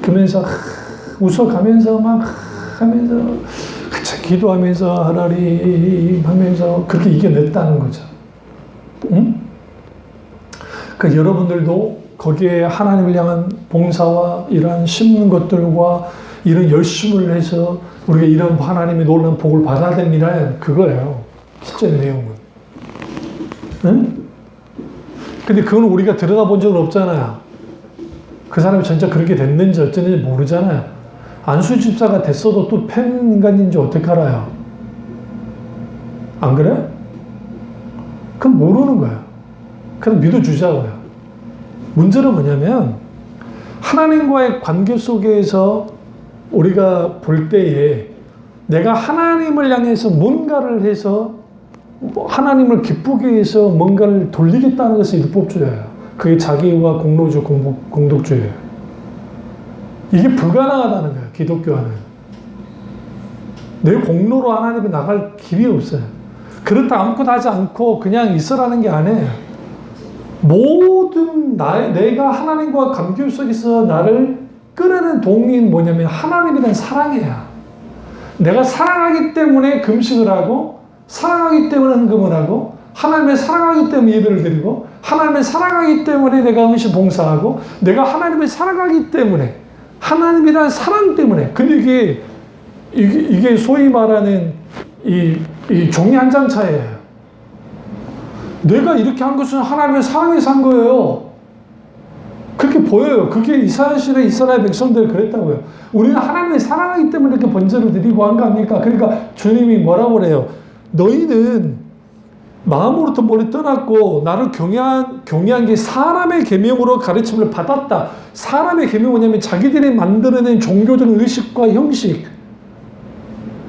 그러면서 웃어가면서 막 하면서 기도하면서 하나님 하면서 그렇게 이겨냈다는 거죠. 응? 그러니까 여러분들도 거기에 하나님을 향한 봉사와 이런 심는 것들과 이런 열심을 해서 우리가 이런 하나님의 놀라운 복을 받아야 됩니다. 그거예요. 실제 내용은. 응? 근데 그건 우리가 들여다본 적은 없잖아요. 그 사람이 진짜 그렇게 됐는지 어쩌는지 모르잖아요. 안수 집사가 됐어도 또 팬 인간인지 어떻게 알아요? 안 그래? 그럼 모르는 거야. 그냥 믿어주자고요. 문제는 뭐냐면 하나님과의 관계 속에서 우리가 볼 때에 내가 하나님을 향해서 뭔가를 해서 하나님을 기쁘게 해서 뭔가를 돌리겠다는 것이 율법주의예요. 그게 자기와 공로주, 공덕주의예요. 이게 불가능하다는 거예요. 기독교화는. 내 공로로 하나님이 나갈 길이 없어요. 그렇다 아무것도 하지 않고 그냥 있으라는 게 아니에요. 모든 내가 하나님과 관계 속에서 나를 끌어내는 동기는 뭐냐면 하나님에 대한 사랑이에요. 내가 사랑하기 때문에 금식을 하고 사랑하기 때문에 헌금을 하고 하나님을 사랑하기 때문에 예배를 드리고 하나님을 사랑하기 때문에 내가 음식 봉사하고 내가 하나님을 사랑하기 때문에 하나님에 대한 사랑 때문에. 근데 이게 소위 말하는 이 종이 한 장 차이예요. 내가 이렇게 한 것은 하나님의 사랑에서 한 거예요. 그렇게 보여요. 그게 이스라엘 시대 이스라엘 백성들 그랬다고요. 우리는 하나님을 사랑하기 때문에 이렇게 번제를 드리고 한 거 아닙니까? 그러니까 주님이 뭐라고 그래요? 너희는 마음으로부터 멀리 떠났고 나를 경외한 게 사람의 계명으로 가르침을 받았다. 사람의 계명은 뭐냐면 자기들이 만들어낸 종교적 의식과 형식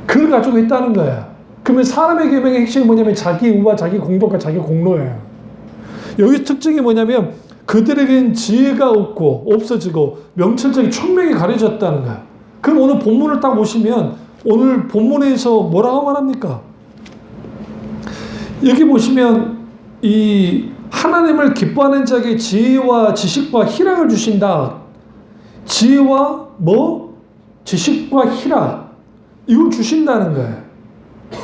그걸 가지고 있다는 거예요. 그러면 사람의 계명의 핵심이 뭐냐면 자기 의와 자기 공덕과 자기 공로예요. 여기 특징이 뭐냐면 그들에겐 지혜가 없어지고 명철적인 총명이 가려졌다는 거예요. 그럼 오늘 본문을 딱 보시면 오늘 본문에서 뭐라고 말합니까? 여기 보시면 이 하나님을 기뻐하는 자에게 지혜와 지식과 희락을 주신다. 지혜와 지식과 희락. 이거 주신다는 거예요.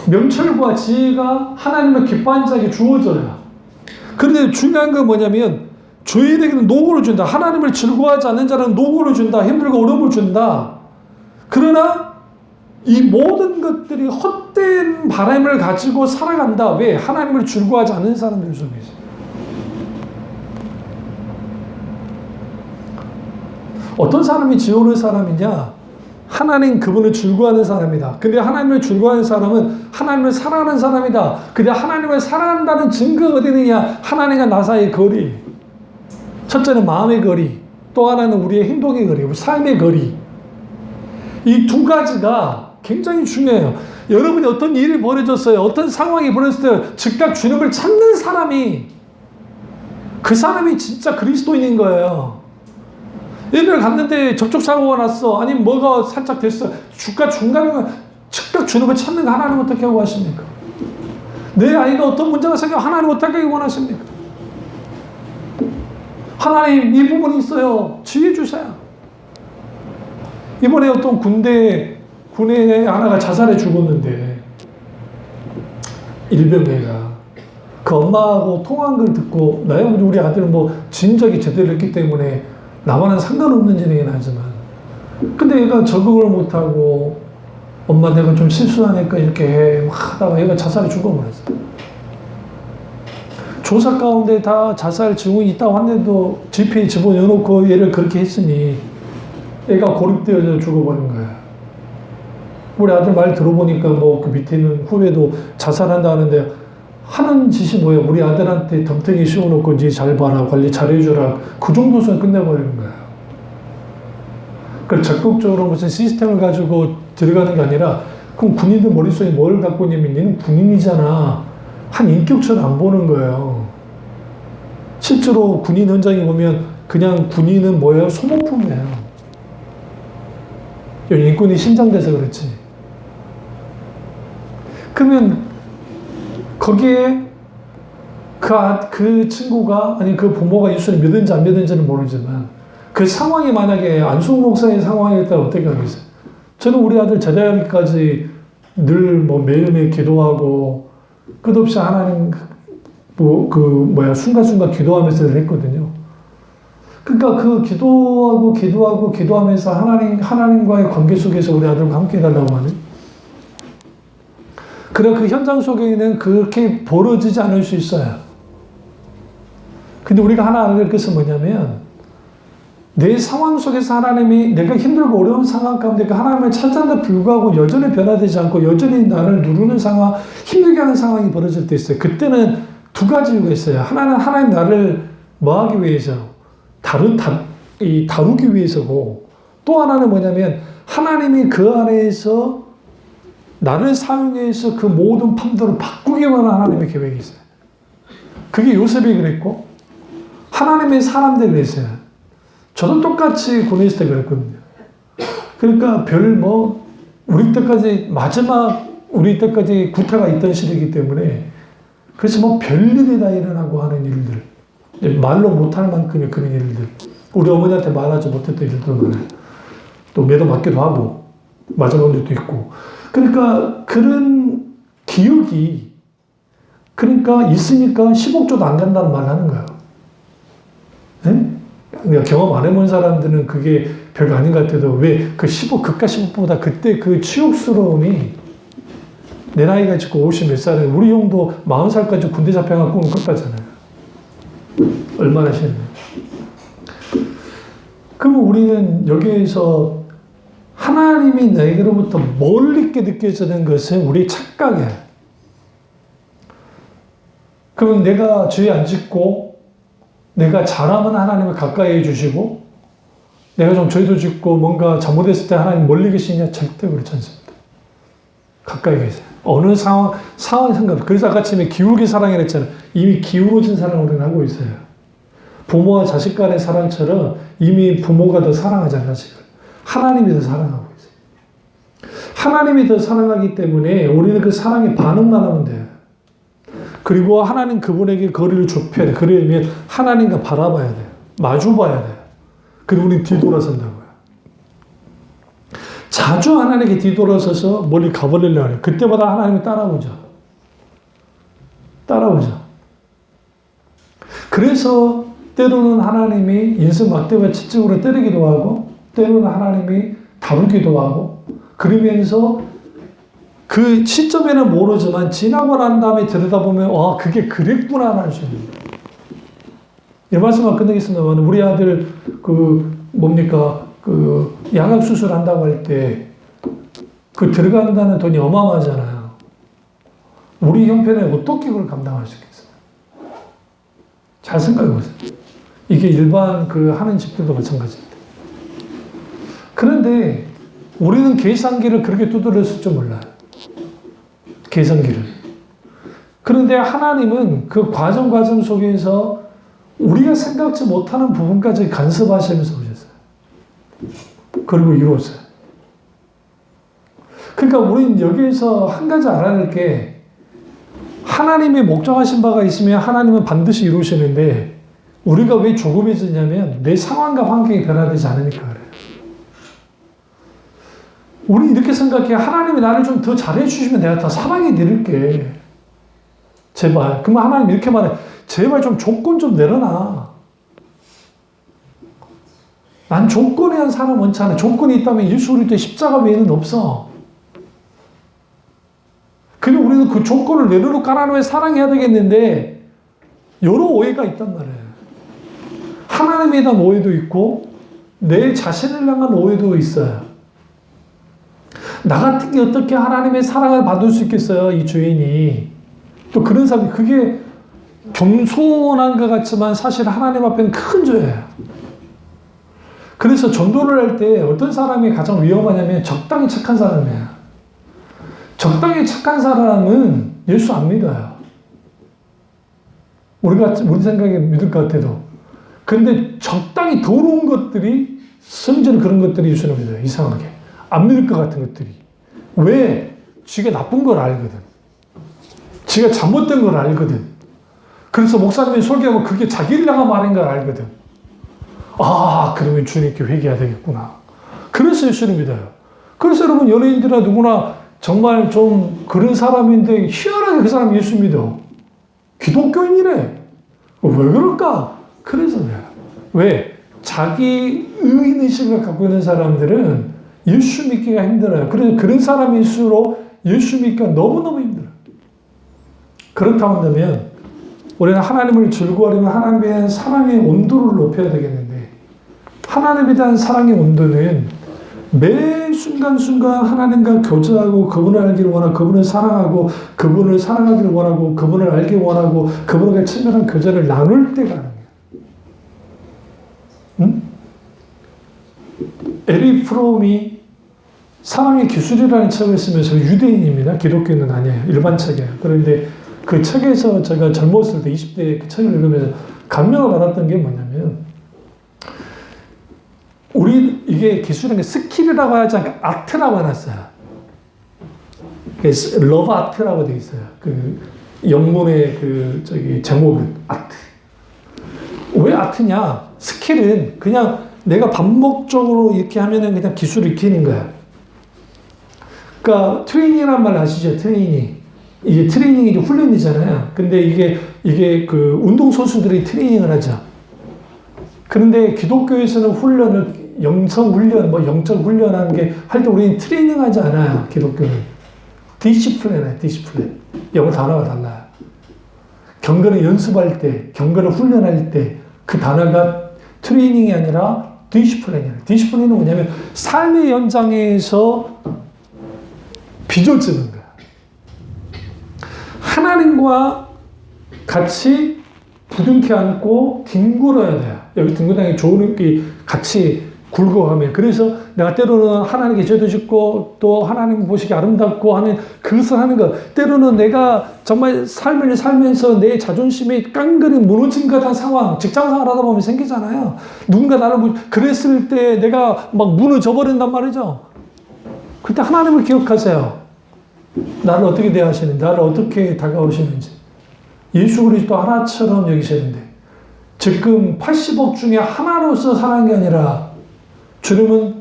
명철과 지혜가 하나님을 기뻐하는 자에게 주어져요. 그런데 중요한 건 뭐냐면 죄인에게는 노고를 준다. 하나님을 즐거워하지 않는 자는 노고를 준다. 힘들고 어려움을 준다. 그러나 이 모든 것들이 헛된 바람을 가지고 살아간다. 왜? 하나님을 즐거워하지 않는 사람들 속에서. 어떤 사람이 지혜로운 사람이냐? 하나님 그분을 즐거워하는 사람이다. 근데 하나님을 즐거워하는 사람은 하나님을 사랑하는 사람이다. 근데 하나님을 사랑한다는 증거가 어디 있느냐? 하나님과 나 사이의 거리. 첫째는 마음의 거리. 또 하나는 우리의 행동의 거리. 우리 삶의 거리. 이 두 가지가 굉장히 중요해요. 여러분이 어떤 일이 벌어졌어요. 어떤 상황이 벌어졌어요. 즉각 주님을 찾는 사람이 그 사람이 진짜 그리스도인인 거예요. 예를 갔는데 접촉사고가 났어. 아니면 뭐가 살짝 됐어. 중간에 즉각 주님을 찾는 거 하나님 어떻게 하고 하십니까? 내 아이가 어떤 문제가 생겨 하나님 어떻게 하기 원하십니까? 하나님 이 부분이 있어요. 지혜 주세요. 이번에 어떤 군에 하나가 자살해 죽었는데 일병애가 그 엄마하고 통화한 걸 듣고 나야 우리 아들은 진작에 제대로 했기 때문에 나와는 상관없는 일이긴 하지만 근데 얘가 적응을 못하고 엄마 내가 좀 실수하니까 이렇게 해 막 하다가 얘가 자살해 죽어버렸어. 조사 가운데 다 자살 증후이 있다고 하는데도 GP에 집어넣어놓고 얘를 그렇게 했으니 애가 고립되어서 죽어버린 거야. 우리 아들 말 들어보니까 그 밑에 있는 후배도 자살한다 하는데 하는 짓이 뭐예요? 우리 아들한테 덤탱이 씌워놓고 니 잘 봐라, 관리 잘해주라. 그 정도 선 끝내버리는 거야. 그걸 적극적으로 무슨 시스템을 가지고 들어가는 게 아니라 그럼 군인들 머릿속에 뭘 갖고 있냐면 얘는 군인이잖아. 한 인격처럼 안 보는 거예요. 실제로 군인 현장에 보면 그냥 군인은 뭐예요? 소모품이에요. 인권이 신장돼서 그렇지. 그러면 거기에 그 친구가 아니 그 부모가 예수를 믿은지 안 믿은지는 모르지만 그 상황이 만약에 안수홍 목사의 상황이었다면 어떻게 하겠어요? 저는 우리 아들 제대하기까지 늘 매일매일 기도하고 끝없이 하나님 순간순간 기도하면서 했거든요. 그러니까 그 기도하면서 하나님과의 관계 속에서 우리 아들과 함께 해달라고 하는. 그래 그 현장 속에는 그렇게 벌어지지 않을 수 있어요. 근데 우리가 하나 알아야 될 것은 뭐냐면 내 상황 속에서 하나님이 내가 힘들고 어려운 상황 가운데 그 하나님을 찾아도 불구하고 여전히 변화되지 않고 여전히 나를 누르는 상황, 힘들게 하는 상황이 벌어질 때 있어요. 그때는 두 가지 이유가 있어요. 하나는 하나님 나를 뭐하기 위해서 다루기 위해서고 또 하나는 뭐냐면 하나님이 그 안에서 나를 사용해서 그 모든 판도를 바꾸기 원하는 하나님의 계획이 있어요. 그게 요셉이 그랬고 하나님의 사람들이 그랬어요. 저도 똑같이 군에 있을 때 그랬거든요. 그러니까 우리 때까지 구태가 있던 시대이기 때문에 그래서 별일이 다 일어나고 하는 일들. 말로 못할 만큼의 그런 일들. 우리 어머니한테 말하지 못했던 일들 많아요. 또 매도 맞기도 하고 맞아본 적도 있고. 그러니까 그런 기억이 있으니까 10억조도 안 간다는 말을 하는 거예요. 네? 그러니까 경험 안 해본 사람들은 그게 별거 아닌 것 같아도 왜 그 10억, 그깟 10억보다 그때 그 치욕스러움이 내 나이가 지금 50 몇 살에 우리 형도 40살까지 군대 잡혀갖고 온 것까잖아요. 얼마나 싫네. 그럼 우리는 여기에서 하나님이 내게로부터 멀리 있게 느껴지는 것은 우리 착각이에요. 그럼 내가 죄 안 짓고 내가 잘하면 하나님을 가까이 해주시고 내가 좀 죄도 짓고 뭔가 잘못했을 때 하나님 멀리 계시냐? 절대 그렇지 않습니다. 가까이 계세요. 어느 상황 상관없어요. 그래서 아까 처음에 기울기 사랑이라 했잖아요. 이미 기울어진 사랑을 우리는 하고 있어요. 부모와 자식 간의 사랑처럼 이미 부모가 더 사랑하잖아요, 자식을. 하나님이 더 사랑하고 있어요. 하나님이 더 사랑하기 때문에 우리는 그 사랑에 반응만 하면 돼요. 그리고 하나님 그분에게 거리를 좁혀야 돼요. 그러면 하나님과 바라봐야 돼요. 마주봐야 돼요. 그리고 우리는 뒤돌아선다고요. 자주 하나님께 뒤돌아서서 멀리 가버리려고 해요. 그때마다 하나님이 따라오죠. 그래서 때로는 하나님이 인생 막대와 채찍으로 때리기도 하고 때로는 하나님이 다루기도 하고 그러면서 그 시점에는 모르지만 지나고 난 다음에 들여다보면 그게 그랬구나 하는 줄. 이 말씀만 끝내겠습니다만 우리 아들 양악 수술한다고 할 때 들어간다는 돈이 어마어마하잖아요. 우리 형편에 어떻게 그걸 감당할 수 있겠어요? 잘 생각해 보세요. 이게 일반 하는 집들도 마찬가지입니다. 그런데 우리는 계산기를 그렇게 두드렸을 줄 몰라요. 계산기를. 그런데 하나님은 그 과정 속에서 우리가 생각지 못하는 부분까지 간섭하시면서 오셨어요. 그리고 이루었어요. 그러니까 우리는 여기에서 한 가지 알아야 될 게 하나님의 목적하신 바가 있으면 하나님은 반드시 이루시는데 우리가 왜 조급해지냐면 내 상황과 환경이 변화되지 않으니까 그래요. 우리 이렇게 생각해. 하나님이 나를 좀 더 잘해주시면 내가 더 사랑해 드릴게. 제발. 그러면 하나님 이렇게 말해. 제발 좀 조건 좀 내려놔. 난 조건에 한 사람 원치 않아. 조건이 있다면 예수 그리스도의 십자가 외에는 없어. 근데 우리는 그 조건을 내려놓고 하나님을 사랑해야 되겠는데 여러 오해가 있단 말이에요. 하나님에 대한 오해도 있고 내 자신을 향한 오해도 있어요. 나 같은 게 어떻게 하나님의 사랑을 받을 수 있겠어요, 이 주인이. 또 그런 사람이 그게 겸손한 것 같지만 사실 하나님 앞에는 큰 죄예요. 그래서 전도를 할 때 어떤 사람이 가장 위험하냐면 적당히 착한 사람이에요. 적당히 착한 사람은 예수 안 믿어요. 우리 생각에 믿을 것 같아도. 근데 적당히 더러운 것들이, 심지어는 그런 것들이 예수를 믿어요. 이상하게. 안 믿을 것 같은 것들이. 왜? 지가 나쁜 걸 알거든. 지가 잘못된 걸 알거든. 그래서 목사님이 설교하면 그게 자기를 향한 말인 걸 알거든. 그러면 주님께 회개해야 되겠구나. 그래서 예수를 믿어요. 그래서 여러분 연예인들이나 누구나 정말 좀 그런 사람인데 희한하게 그 사람 예수 믿어. 기독교인이래. 왜 그럴까? 그래서 그래요. 왜? 자기 의인의식을 갖고 있는 사람들은 예수 믿기가 힘들어요. 그래서 그런 사람일수록 예수 믿기가 너무너무 힘들어요. 그렇다고 한다면 우리는 하나님을 즐거워하려면 하나님에 대한 사랑의 온도를 높여야 되겠는데 하나님에 대한 사랑의 온도는 매 순간순간 하나님과 교제하고 그분을 알기를 원하고 그분을 사랑하고 그분을 사랑하기를 원하고 그분을 알기 원하고 그분과 친밀한 교제를 나눌 때 가능해요. 응? 에리 프롬이 사랑의 기술이라는 책을 쓰면서 유대인입니다. 기독교인은 아니에요. 일반 책이에요. 그런데 그 책에서 제가 젊었을 때 20대에 그 책을 읽으면서 감명을 받았던 게 뭐냐면 이게 기술이라는 게 스킬이라고 하지 않고 아트라고 해놨어요. 러브 아트라고 되어 있어요. 영문의 제목은 아트. 왜 아트냐? 스킬은 그냥 내가 반복적으로 이렇게 하면은 그냥 기술을 익히는 거야. 그러니까 트레이닝이란 말 아시죠? 트레이닝. 이게 트레이닝이 훈련이잖아요. 근데 이게 운동선수들이 트레이닝을 하죠. 그런데 기독교에서는 훈련을 영적 훈련하는 게 할 때 우리는 트레이닝 하지 않아요. 기독교는. 디시플린이에요. 디시플린. 영어 단어가 달라요. 경건을 연습할 때, 경건을 훈련할 때 그 단어가 트레이닝이 아니라 디시플린이에요. 디시플린은 뭐냐면 삶의 연장에서 빚어지는 거야. 하나님과 같이 부둥켜 안고 뒹굴어야 돼요. 여기 뒹굴다니 좋은 게 같이 굵어가며 그래서 내가 때로는 하나님께 죄도 짓고 또 하나님 보시기 아름답고 하는 그것을 하는 것 때로는 내가 정말 삶을 살면서 내 자존심이 깡그리 무너진 듯한 상황 직장생활 하다 보면 생기잖아요. 누군가 나를 그랬을 때 내가 막 무너져 버린단 말이죠. 그때 하나님을 기억하세요. 나를 어떻게 대하시는지 나를 어떻게 다가오시는지 예수 그리스도 하나처럼 여기시는데 지금 80억 중에 하나로서 사랑한 게 아니라 주님은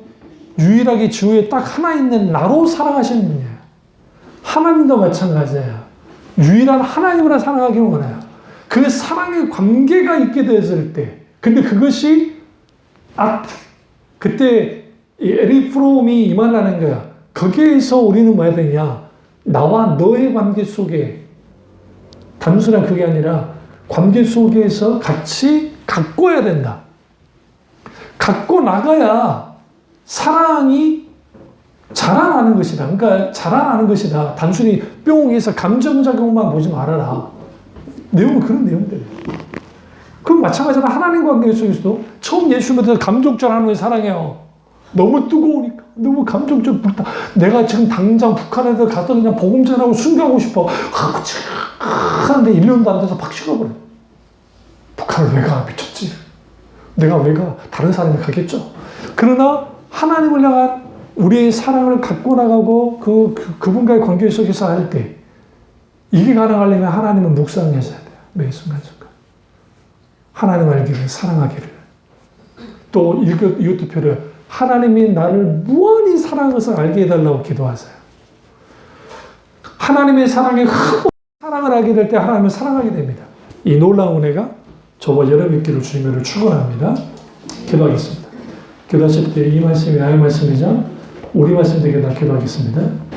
유일하게 지구에 딱 하나 있는 나로 사랑하시는 분이에요. 하나님도 마찬가지예요. 유일한 하나님으로 사랑하기를 원해요. 그 사랑의 관계가 있게 되었을 때 근데 그것이 그때 에리프롬이 임하라는 거야. 거기에서 우리는 뭐 해야 되냐 나와 너의 관계 속에 단순한 그게 아니라 관계 속에서 같이 가꿔야 된다. 갖고 나가야 사랑이 자라나는 것이다. 그러니까 자라나는 것이다. 단순히 뿅해서 감정작용만 보지 말아라. 내용은 그런 내용들이에요. 그럼 마찬가지로 하나님 관계 속에서도 처음 예수 믿어서 감정적으로 하나님을 사랑해요. 너무 뜨거우니까 너무 감정적으로 불타. 내가 지금 당장 북한에 가서 그냥 복음 전하고 순교하고 싶어. 하는데 1년도 안 돼서 팍 식어버려. 북한을 왜 가? 미쳤지. 내가 왜 가? 다른 사람이 가겠죠. 그러나 하나님을 향한 우리의 사랑을 갖고 나가고 그분과의 관계 속에서 할 때 이게 가능하려면 하나님은 묵상하셔야 돼요. 매 순간순간. 하나님 알기를 사랑하기를. 또 이것도 필요해요. 하나님이 나를 무한히 사랑하는 것을 알게 해달라고 기도하세요. 하나님의 사랑에 사랑을 하게 될 때 하나님을 사랑하게 됩니다. 이 놀라운 은혜가 저와 여러분께로 주님을 축원합니다. 기도하겠습니다. 기도하실 때 이 말씀이 나의 말씀이자 우리 말씀 되게 다 기도하겠습니다.